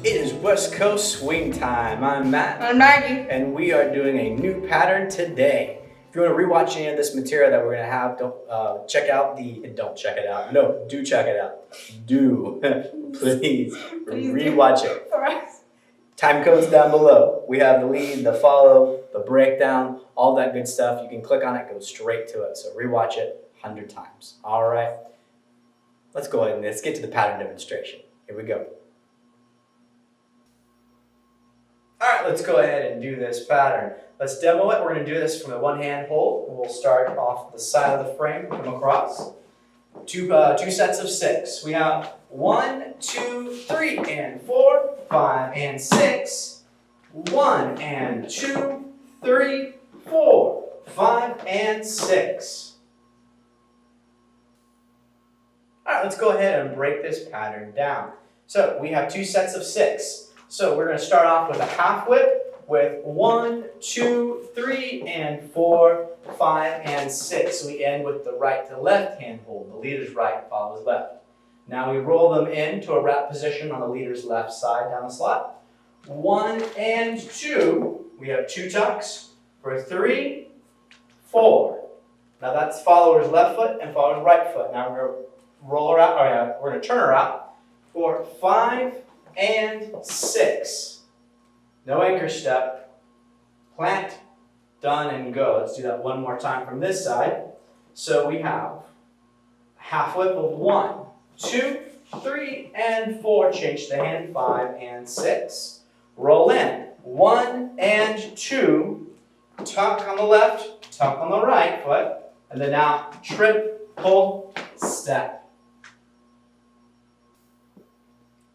It is West Coast swing time. I'm Matt. I'm Maggie. And we are doing a new pattern today. If you want to rewatch any of this material that we're going to have, don't check it out. No, do check it out. Do. Please rewatch it. For us. Time code's down below. We have the lead, the follow, the breakdown, all that good stuff. You can click on it, go straight to it. So rewatch it 100 times. All right. Let's go ahead and let's get to the pattern demonstration. Here we go. All right, let's go ahead and do this pattern. Let's demo it. We're going to do this from the one hand hold. We'll start off the side of the frame, come across. Two sets of 6. We have 1, 2, 3, and 4, 5, and 6. 1 and 2, 3, 4, 5, and 6. All right, let's go ahead and break this pattern down. So we have 2 sets of 6. So we're going to start off with a half whip with 1, 2, 3, and 4, 5, and 6. So we end with the right to left hand hold. The leader's right follows left. Now we roll them into a wrap position on the leader's left side down the slot. 1 and 2. We have 2 tucks for 3, 4. Now that's follower's left foot and follower's right foot. Now we're going to roll her out, we're going to turn her out for 5 and 6. No anchor step. Plant, done, and go. Let's do that one more time from this side. So we have a half whip of 1, 2, 3, and 4. Change the hand, 5 and 6. Roll in. 1 and 2. Tuck on the left, tuck on the right foot. And then now triple step.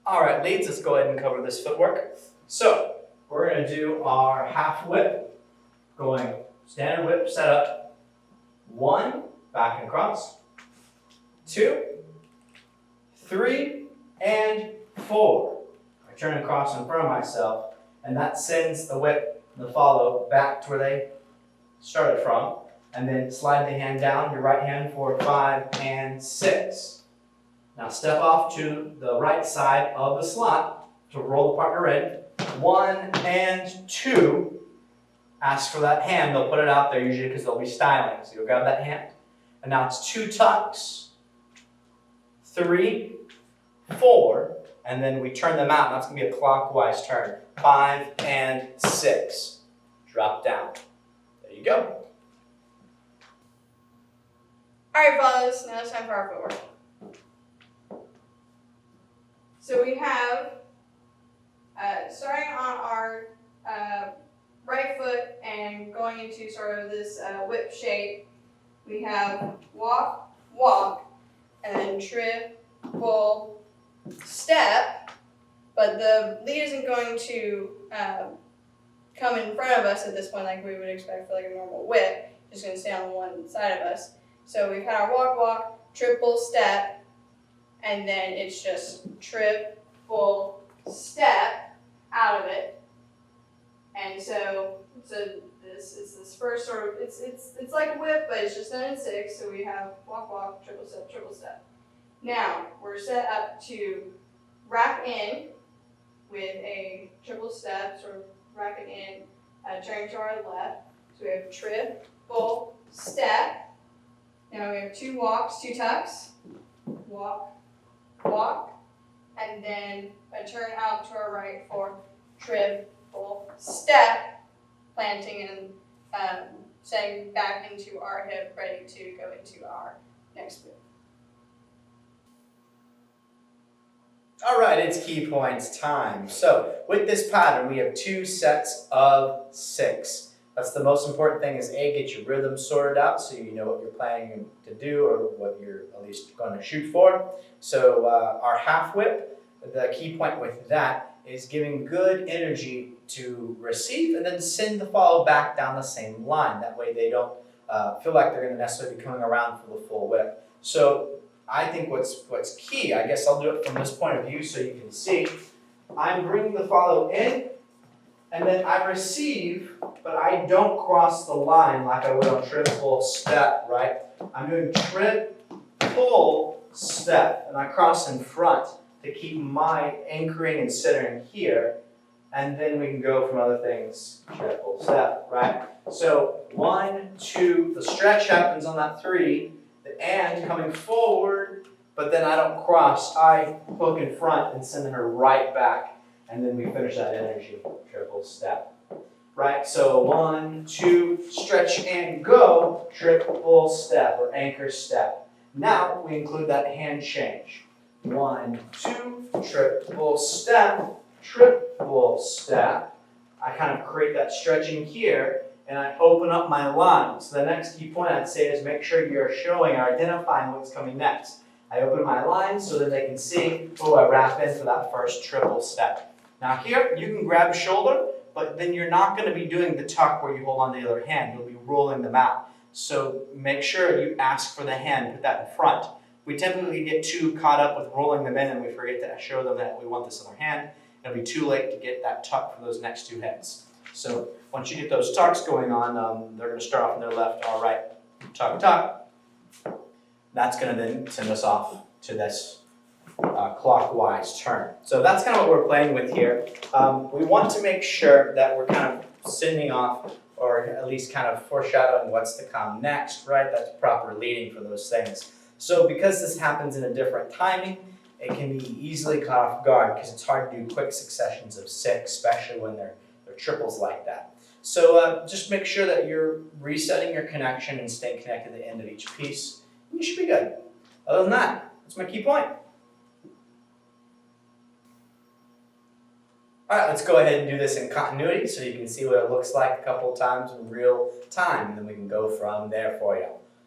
All right, leads, let's go ahead and cover this footwork. So we're going to do our half whip, going standard whip setup. 1, back and across. 2, 3, and 4. I turn across in front of myself, and that sends the whip, the follow, back to where they started from. And then slide the hand down, your right hand for 5 and 6. Now step off to the right side of the slot to roll the partner in. 1 and 2. Ask for that hand. They'll put it out there usually because they'll be styling. So you'll grab that hand. And now it's 2 tucks. 3, 4. And then we turn them out. That's going to be a clockwise turn. 5 and 6. Drop down. There you go. All right, fellas. Now it's time for our footwork. So we have, starting on our right foot and going into sort of this whip shape, we have walk, walk, and then triple step, but the lead isn't going to come in front of us at this point like we would expect for like a normal whip, just going to stay on one side of us. So we've had our walk, walk, triple step, and then it's just triple step out of it. And so this is this first sort of, it's like a whip, but it's just done in 6. So we have walk, walk, triple step, triple step. Now we're set up to wrap in with a triple step, sort of wrapping in, turning to our left. So we have triple step. Now we have 2 walks, 2 tucks. Walk, walk, and then a turn out to our right for triple step, planting and setting back into our hip, ready to go into our next move. All right, it's key points time. So with this pattern, we have 2 sets of 6. That's the most important thing is A, get your rhythm sorted out so you know what you're planning to do or what you're at least going to shoot for. So our half whip, the key point with that is giving good energy to receive and then send the follow back down the same line. That way they don't feel like they're going to necessarily be coming around for the full whip. So I think what's key, I guess I'll do it from this point of view so you can see. I'm bringing the follow in. And then I receive, but I don't cross the line like I would on triple step, right? I'm doing triple step, and I cross in front to keep my anchoring and centering here, and then we can go from other things, triple step, right? So 1, 2, the stretch happens on that 3, the and coming forward, but then I don't cross, I hook in front and send her right back, and then we finish that energy, triple step. Right, so 1, 2, stretch and go, triple step or anchor step. Now we include that hand change. 1, 2, triple step, triple step. I kind of create that stretching here and I open up my line. So the next key point I'd say is make sure you're showing or identifying what's coming next. I open my line so that they can see, oh, I wrap in for that first triple step. Now here, you can grab shoulder, but then you're not going to be doing the tuck where you hold on the other hand. You'll be rolling them out. So make sure you ask for the hand, put that in front. We typically get too caught up with rolling them in and we forget to show them that we want this other hand. It'll be too late to get that tuck for those next 2 heads. So once you get those tucks going on, they're going to start off on their left or right. Tuck, tuck. That's going to then send us off to this clockwise turn. So that's kind of what we're playing with here. We want to make sure that we're kind of sending off or at least kind of foreshadowing what's to come next, right? That's proper leading for those things. So because this happens in a different timing, it can be easily caught off guard because it's hard to do quick successions of 6, especially when they're triples like that. So just make sure that you're resetting your connection and staying connected to the end of each piece. And you should be good. Other than that, that's my key point. All right, let's go ahead and do this in continuity so you can see what it looks like a couple of times in real time, and then we can go from there for you.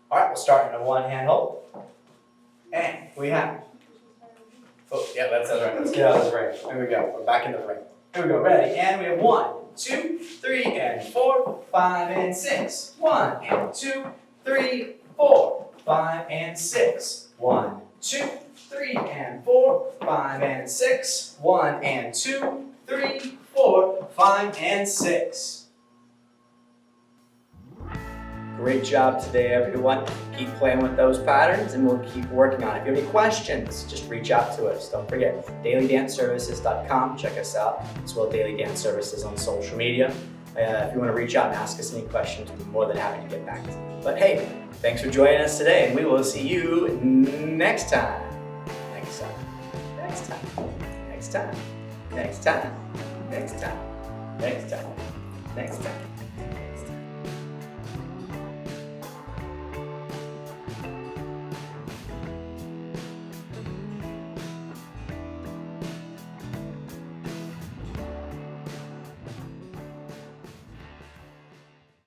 All right, we'll start in a 1-hand hold. And we have, oh, yeah, that's all right. Let's get out of this ring. Here we go. We're back in the ring. Here we go. Ready? And we have 1, 2, 3, and 4, 5, and 6. 1, and 2, 3, 4, 5, and 6. 1, 2, 3, and 4, 5, and 6. 1, and 2, 3, 4, 5, and 6. Great job today, everyone. Keep playing with those patterns and we'll keep working on it. If you have any questions, just reach out to us. Don't forget, dailydanceservices.com. Check us out, as well as Daily Dance Services on social media. If you want to reach out and ask us any questions, we'll be more than happy to get back to you. But hey, thanks for joining us today, and we will see you next time. Next time. Next time. Next time. Next time. Next time. Next time. Next time.